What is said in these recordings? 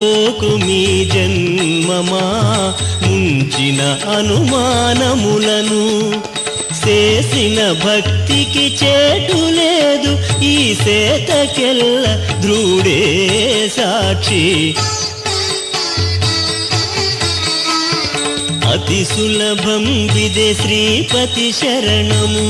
మీ జన్మమా ముంచిన అనుమానములను చేసిన భక్తికి చేటు లేదు ఈ సేతకెల్ల ధ్రుడే సాక్షి అతి సులభం విదే శ్రీపతి శరణము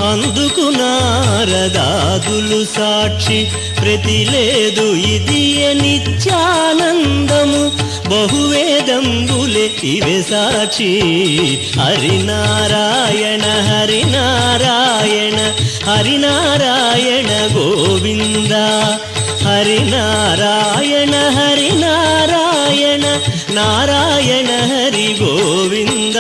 అందుకు నారదాదులు సాక్షి ప్రతి లేదు ఇది నిత్యానందము బహువేదంబులే ఇవే సాక్షి హరినారాయణ హరినారాయణ హరినారాయణ గోవింద హరినారాయణ హరినారాయణ నారాయణ హరి గోవింద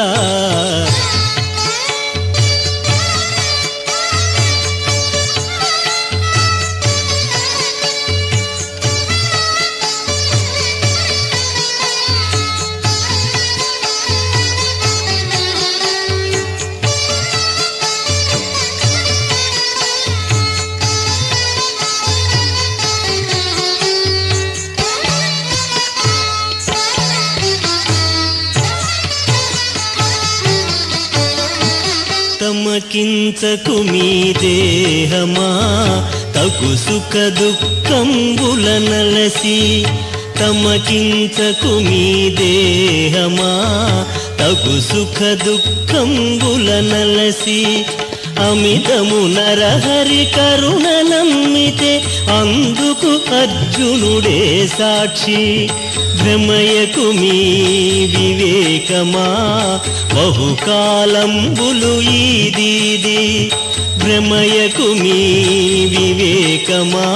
తమకించకు మీ దేహమా తగు సుఖ దుఃఖంబుల నలసి తమకించకు మీ దేహమా తగు సుఖ దుఃఖంబుల నలసి అమితము నరహరి కరుణ నమ్మితే అందుకు అర్జునుడే సాక్షి భ్రమయకు మీ వివేకమా బహుకాలంబులు ఈదీది భ్రమయకు మీ వివేకమా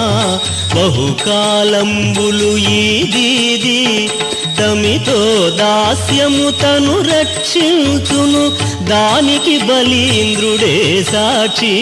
బహుకాలంబులు ఈదీది తమితో దాస్యము తను రక్షించును దానికి బలీంద్రుడే సాక్షి